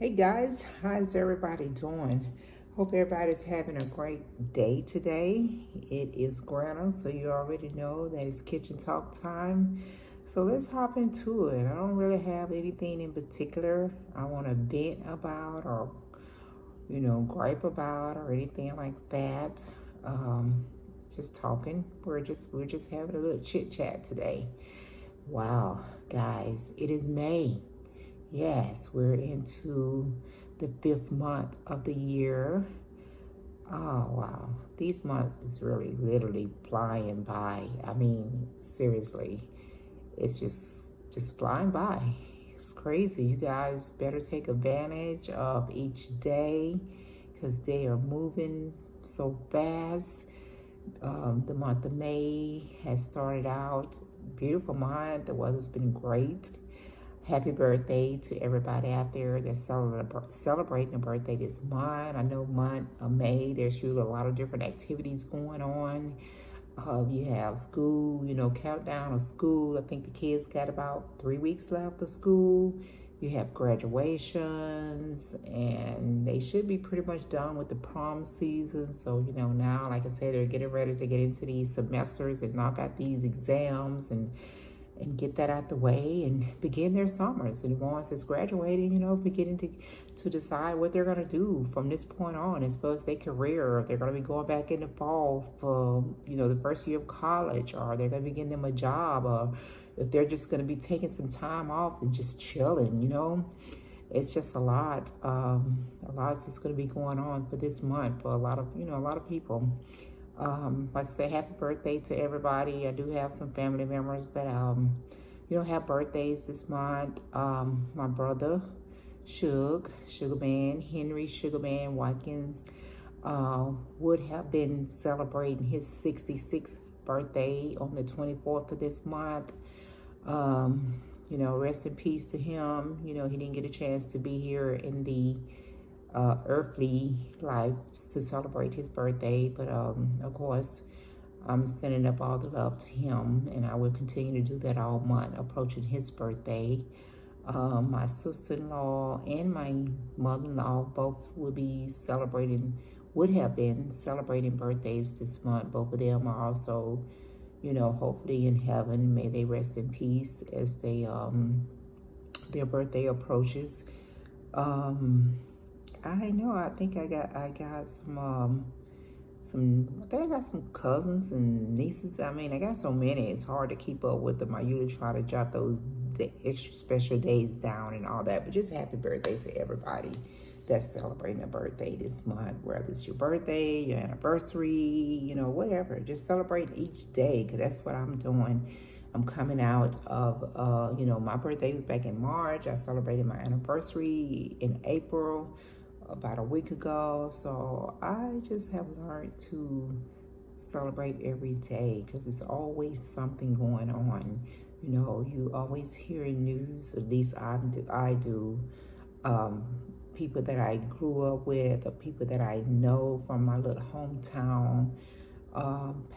Hey guys, how's everybody doing? Hope everybody's having a great day today. It is Granna, so you already know that it's kitchen talk time. So let's hop into it. I don't really have anything in particular I want to vent about or gripe about or anything like that. Um, just talking. We're just having a little chit chat today. Wow, guys, it is May. Yes, we're into the fifth month of the year. Oh, wow. These months is really literally flying by. I mean, seriously, it's just flying by. It's crazy. You guys better take advantage of each day because they are moving so fast. The month of May has started out beautiful month. The weather's been great. Happy birthday to everybody out there that's celebrating a birthday this month. I know month of May, there's usually a lot of different activities going on. You have school, countdown of school. I think the kids got about 3 weeks left of school. You have graduations, and they should be pretty much done with the prom season. So, now, like I said, they're getting ready to get into these semesters and knock out these exams and get that out the way and begin their summers. And once it's graduating, beginning to decide what they're going to do from this point on as far as their career. Or they're going to be going back in the fall for, the first year of college, or they're going to be getting them a job, or if they're just going to be taking some time off and just chilling. It's just a lot. A lot's just going to be going on for this month for a lot of people. Like I said, happy birthday to everybody. I do have some family members that have birthdays this month. My brother Sugarman Henry Sugarman Watkins would have been celebrating his 66th birthday on the 24th of this month. Rest in peace to him. He didn't get a chance to be here in the earthly life to celebrate his birthday, but of course I'm sending up all the love to him, and I will continue to do that all month approaching his birthday. My sister-in-law and my mother-in-law both would have been celebrating birthdays this month. Both of them are also hopefully in heaven. May they rest in peace as they their birthday approaches. I know. I think I got I think I got some cousins and nieces. I mean, I got so many. It's hard to keep up with them. I usually try to jot those extra special days down and all that. But just happy birthday to everybody that's celebrating a birthday this month. Whether it's your birthday, your anniversary, whatever. Just celebrate each day, because that's what I'm doing. I'm coming out of, my birthday was back in March. I celebrated my anniversary in April, about a week ago. So I just have learned to celebrate every day, because there's always something going on. You always hear in news, at least I do, people that I grew up with, or people that I know from my little hometown,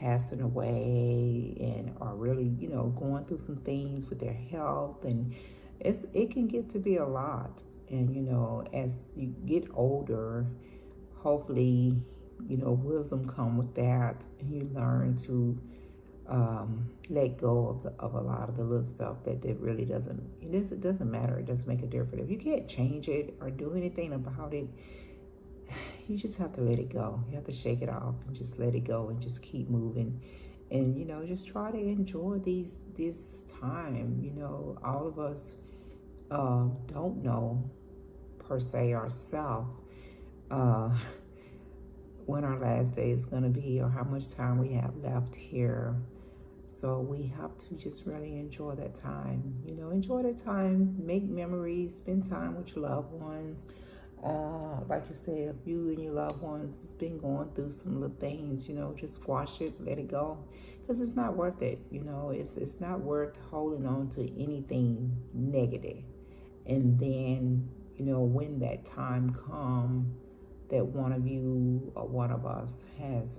passing away and are really, going through some things with their health, and it can get to be a lot. And as you get older, hopefully, wisdom come with that, and you learn to let go of a lot of the little stuff that really it doesn't matter. It doesn't make a difference. If you can't change it or do anything about it, you just have to let it go. You have to shake it off and just let it go and just keep moving. And, just try to enjoy this time. All of us don't know, per se, ourselves, when our last day is going to be, or how much time we have left here. So we have to just really enjoy that time. Enjoy that time, make memories, spend time with your loved ones. Like you said, if you and your loved ones has been going through some little things, just squash it, let it go, because it's not worth it. It's not worth holding on to anything negative. And then, when that time comes that one of you or one of us has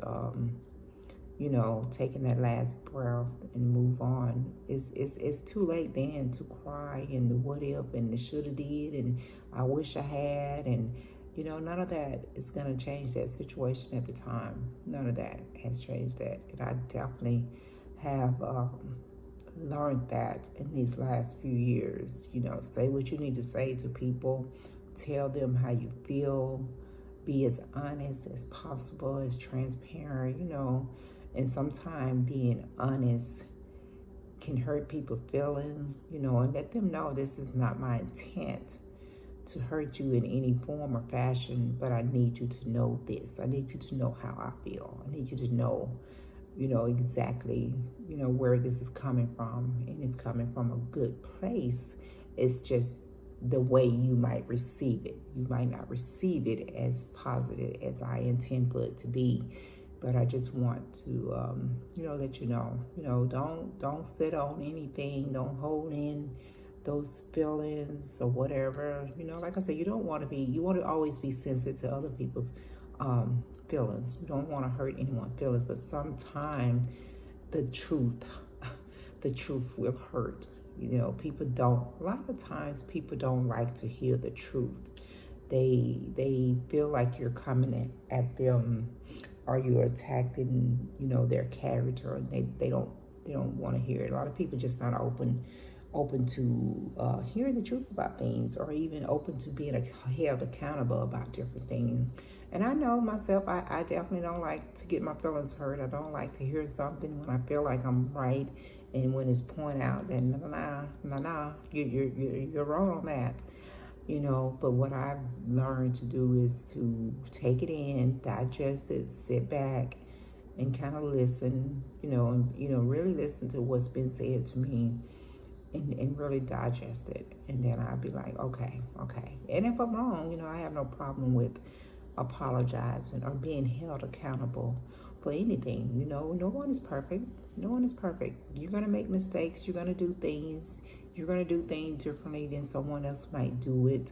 taking that last breath and move on. It's too late then to cry and the what if and the shoulda did and I wish I had, and none of that is going to change that situation at the time. None of that has changed that. And I definitely have learned that in these last few years. Say what you need to say to people, tell them how you feel, be as honest as possible, as transparent, and sometimes being honest can hurt people's feelings, and let them know this is not my intent to hurt you in any form or fashion, but I need you to know this. I need you to know how I feel. I need you to know, exactly, where this is coming from, and it's coming from a good place. It's just the way you might receive it. You might not receive it as positive as I intend for it to be, but I just want to, let you know, don't sit on anything. Don't hold in those feelings or whatever. Like I said, you want to always be sensitive to other people's feelings. You don't want to hurt anyone's feelings, but sometimes the truth will hurt. People don't, a lot of times people don't like to hear the truth. They feel like you're coming at them, or you're attacking, their character, and they don't want to hear it. A lot of people just not open to hearing the truth about things, or even open to being held accountable about different things. And I know myself, I definitely don't like to get my feelings hurt. I don't like to hear something when I feel like I'm right, and when it's pointed out that nah, you're wrong on that. But what I've learned to do is to take it in, digest it, sit back, and kind of listen, and really listen to what's been said to me, and really digest it. And then I'll be like, okay. And if I'm wrong, I have no problem with apologizing or being held accountable for anything. No one is perfect. No one is perfect. You're going to make mistakes. You're going to do things. You're going to do things differently than someone else might do it.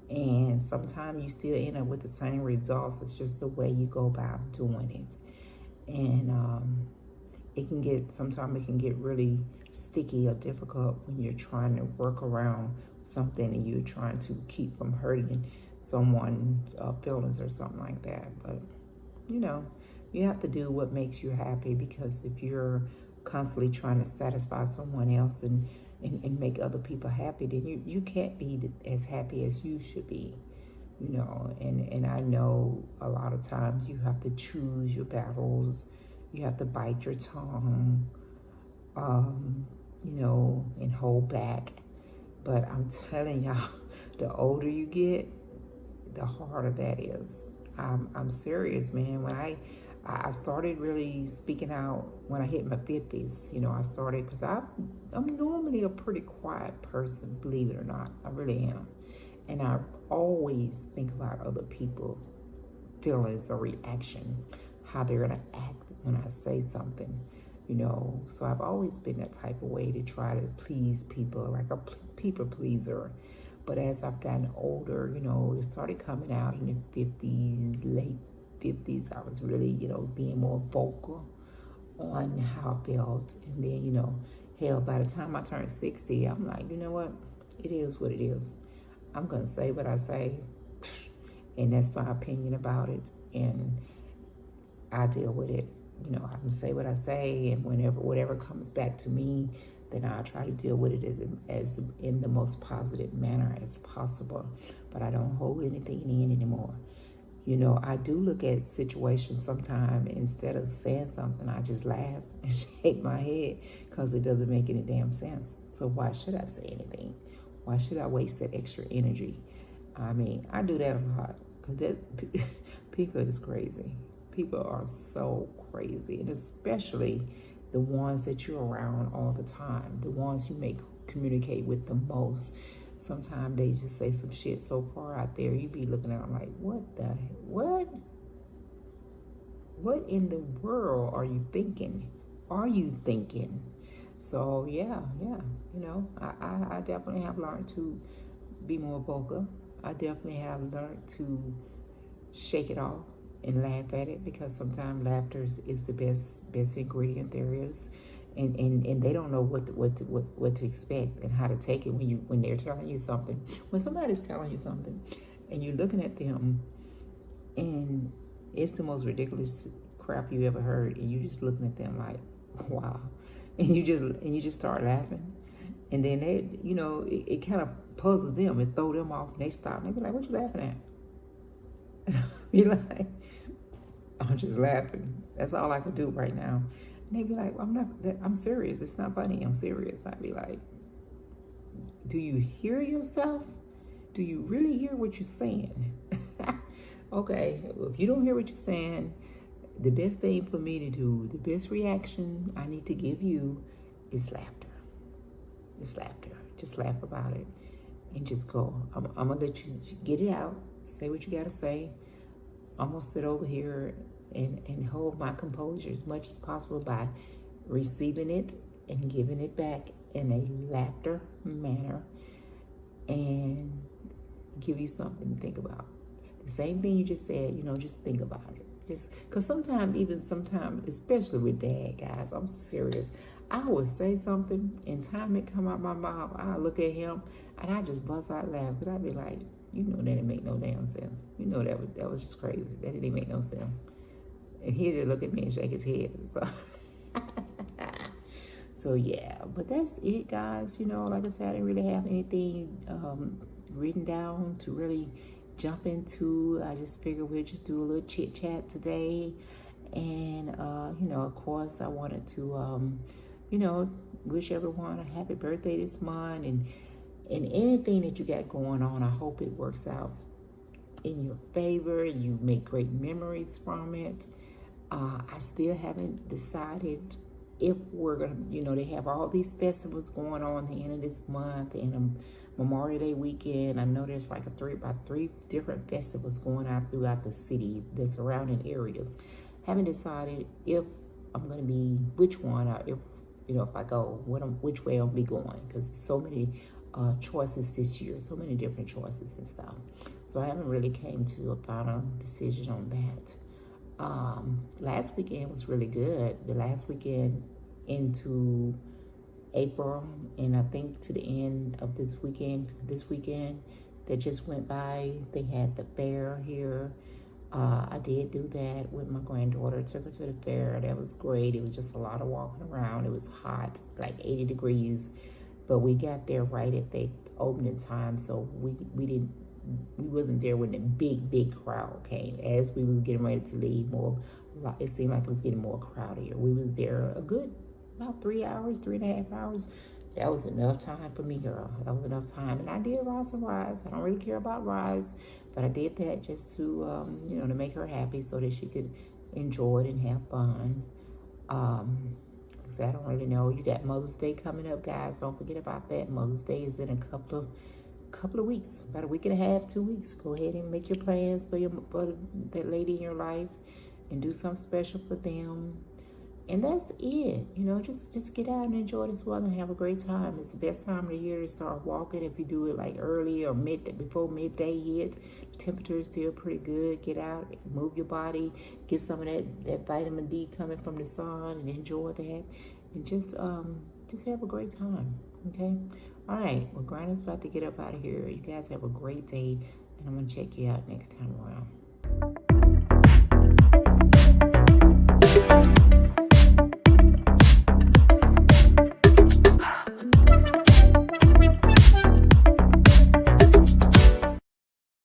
And sometimes you still end up with the same results. It's just the way you go about doing it. And sometimes it can get really sticky or difficult when you're trying to work around something and you're trying to keep from hurting someone's feelings or something like that. But you have to do what makes you happy, because if you're constantly trying to satisfy someone else and make other people happy, then you can't be as happy as you should be. And I know a lot of times you have to choose your battles. You have to bite your tongue, and hold back. But I'm telling y'all, the older you get, the harder that is. I'm serious, man. When I started really speaking out when I hit my 50s, I started, because I'm normally a pretty quiet person, believe it or not. I really am. And I always think about other people's feelings or reactions, how they're going to act when I say something, So I've always been that type of way to try to please people, like a people pleaser. But as I've gotten older, it started coming out in the 50s, late 50s. I was really, being more vocal on how I felt. And then, hell, by the time I turned 60, I'm like, you know what? It is what it is. I'm going to say what I say, and that's my opinion about it. And I deal with it. I can say what I say, and whatever comes back to me, then I'll try to deal with it as in the most positive manner as possible. But I don't hold anything in anymore. I do look at situations sometimes, instead of saying something, I just laugh and shake my head, because it doesn't make any damn sense. So why should I say anything? Why should I waste that extra energy? I mean, I do that a lot, because people is crazy. People are so crazy, and especially the ones that you're around all the time, the ones you may communicate with the most. Sometimes they just say some shit so far out there, you be looking at them like, what in the world are you thinking? So yeah, I definitely have learned to be more vocal. I definitely have learned to shake it off, and laugh at it, because sometimes laughter is the best ingredient there is. And they don't know what to expect and how to take it when they're telling you something. When somebody's telling you something and you're looking at them and it's the most ridiculous crap you ever heard, and you just looking at them like, wow, and you just start laughing, and then it kind of puzzles them and throw them off, and they stop and they be like, what you laughing at? Be like, I'm just laughing. That's all I can do right now. And they be like, well, I'm serious. It's not funny. I'm serious. I'd be like, do you hear yourself? Do you really hear what you're saying? Okay, well, if you don't hear what you're saying, the best thing for me to do, the best reaction I need to give you is laughter. Just laughter. Just laugh about it and just go. I'm going to let you get it out. Say what you got to say. I'm going to sit over here and hold my composure as much as possible by receiving it and giving it back in a laughter manner, and give you something to think about. The same thing you just said, just think about it. Just because sometimes, especially with Dad, guys, I'm serious. I would say something, and time it come out my mouth, I look at him and I just bust out laughing, because I'd be like, that didn't make no damn sense. That was just crazy. That didn't make no sense. And he just look at me and shake his head. So yeah, but that's it, guys. Like I said, I didn't really have anything written down to really jump into. I just figured we'd just do a little chit chat today. And, of course, I wanted to, wish everyone a happy birthday this month. And anything that you got going on, I hope it works out in your favor. You make great memories from it. I still haven't decided if we're going to, they have all these festivals going on at the end of this month and a Memorial Day weekend. I know there's like about three different festivals going on throughout the city, the surrounding areas. Haven't decided if I'm going to be which one, or if I go, which way I'll be going, because so many choices this year, so many different choices and stuff. So I haven't really came to a final decision on that. Last weekend was really good. The last weekend into April, and I think to the end of this weekend that just went by, they had the fair here. I did do that with my granddaughter. Took her to the fair. That was great. It was just a lot of walking around. It was hot, like 80 degrees, but we got there right at the opening time, so we wasn't there when the big crowd came. As we was getting ready to leave, it seemed like it was getting more crowded. We was there a good about 3.5 hours. That was enough time for me, girl. That was enough time. And I did Rise and Rise. I don't really care about Rise, but I did that just to, to make her happy so that she could enjoy it and have fun. So I don't really know. You got Mother's Day coming up, guys. Don't forget about that. Mother's Day is in a couple of weeks, about a week and a half, 2 weeks. Go ahead and make your plans for that lady in your life and do something special for them. And that's it. Just get out and enjoy this weather and have a great time. It's the best time of the year to start walking. If you do it like early or before midday hits, the temperature is still pretty good. Get out, move your body, get some of that vitamin D coming from the sun, and enjoy that. And just have a great time. Okay? All right. Well, Granna's about to get up out of here. You guys have a great day, and I'm going to check you out next time around.